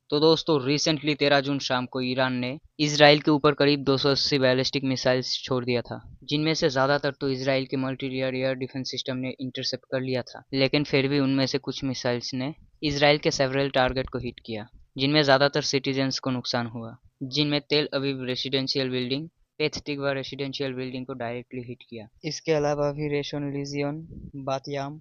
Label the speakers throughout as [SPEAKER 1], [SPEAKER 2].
[SPEAKER 1] तो दोस्तों रिसेंटली 13 जून शाम को ईरान ने इसराइल के ऊपर करीब 280 बैलिस्टिक मिसाइल्स छोड़ दिया था, जिनमें से ज़्यादातर तो इसराइल के multi layer air defence system ने इंटरसेप्ट कर लिया था। लेकिन फिर भी उनमें से कुछ मिसाइल्स ने इसराइल के सेवरल टारगेट को हिट किया, जिनमें ज़्यादातर सिटीजन्स को नुकसान हुआ, जिनमें Tel Aviv residential building, Petah Tikva residential building को डायरेक्टली हिट किया। इसके अलावा भी रेशोन लिजियन, बातियाम,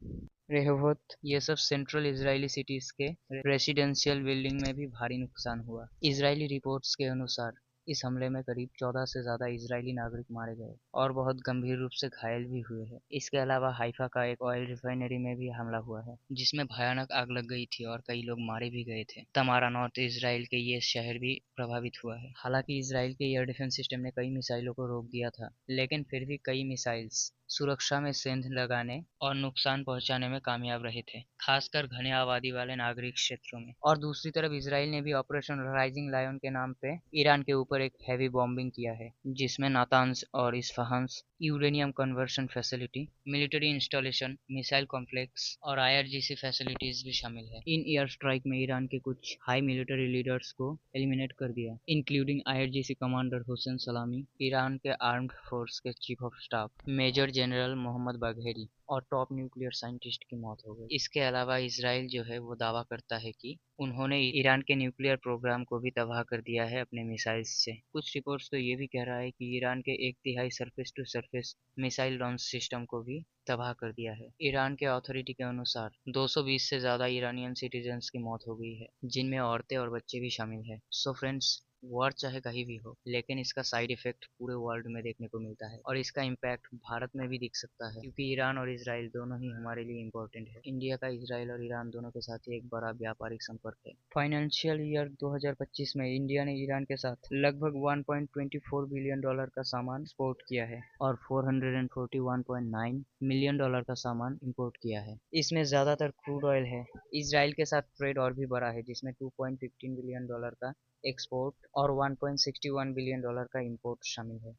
[SPEAKER 1] रेहोवोत, ये सब सेंट्रल इजरायली सिटीज के रेसिडेंशियल बिल्डिंग में भी भारी नुकसान हुआ। इजरायली रिपोर्ट्स के अनुसार इस हमले में करीब 14 से ज्यादा इजरायली नागरिक मारे गए और बहुत गंभीर रूप से घायल भी हुए हैं। इसके अलावा हाइफा का एक ऑयल रिफाइनरी में भी हमला हुआ है, जिसमें भयानक आग लग गई थी और कई लोग मारे भी गए थे। तमारा नॉर्थ इजराइल के ये शहर भी प्रभावित हुआ है। हालांकि इजराइल के एयर डिफेंस सिस्टम ने कई मिसाइलों को रोक दिया था, लेकिन फिर भी कई मिसाइल्स सुरक्षा में सेंध लगाने और नुकसान पहुंचाने में कामयाब रहे थे, खासकर घने आबादी वाले नागरिक क्षेत्रों में। और दूसरी तरफ इसराइल ने भी ऑपरेशन राइजिंग लायन के नाम पे ईरान के ऊपर एक हैवी बॉम्बिंग किया है, जिसमें नातांज और Isfahan's uranium conversion facility, military installation, missile complex और आईआरजीसी फैसिलिटीज भी शामिल है। इन एयर स्ट्राइक में ईरान के कुछ हाई मिलिट्री लीडर्स को एलिमिनेट कर दिया, including IRGC commander Hossein Salami, Iran के आर्म्ड फोर्स के chief of staff major general Mohammad Bagheri और टॉप न्यूक्लियर साइंटिस्ट की मौत हो गई। इसके अलावा इसराइल जो है वो दावा करता है कि उन्होंने ईरान के न्यूक्लियर प्रोग्राम को भी तबाह कर दिया है अपने मिसाइल्स से। कुछ रिपोर्ट्स तो ये भी कह रहा है कि ईरान के 1/3 surface to surface missile launch system को भी तबाह कर दिया है। ईरान के अथॉरिटी के अनुसार 220 से ज्यादा ईरानियन सिटीजन्स की मौत हो गई है, जिनमें औरतें और बच्चे भी शामिल है। सो फ्रेंड्स, वॉर चाहे कहीं भी हो, लेकिन इसका साइड इफेक्ट पूरे वर्ल्ड में देखने को मिलता है और इसका इम्पैक्ट भारत में भी दिख सकता है, क्योंकि ईरान और इसराइल दोनों ही हमारे लिए इम्पोर्टेंट है। इंडिया का इसराइल और ईरान दोनों के साथ ही एक बड़ा व्यापारिक संपर्क है। फाइनेंशियल ईयर 2025 में इंडिया ने ईरान के साथ लगभग $1.24 बिलियन का सामान एक्सपोर्ट किया है और $441.9 मिलियन का सामान इंपोर्ट किया है। इसमें ज्यादातर क्रूड ऑयल है। इसराइल के साथ ट्रेड और भी बड़ा है, जिसमें $2.15 बिलियन का एक्सपोर्ट और $1.61 बिलियन का इंपोर्ट शामिल है।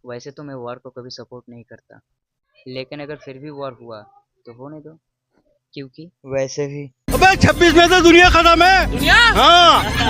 [SPEAKER 1] वैसे तो मैं वॉर को कभी सपोर्ट नहीं करता, लेकिन अगर फिर भी वॉर हुआ तो होने दो, क्योंकि वैसे भी
[SPEAKER 2] अबे 26 में तो दुनिया खत्म है। दुनिया हाँ।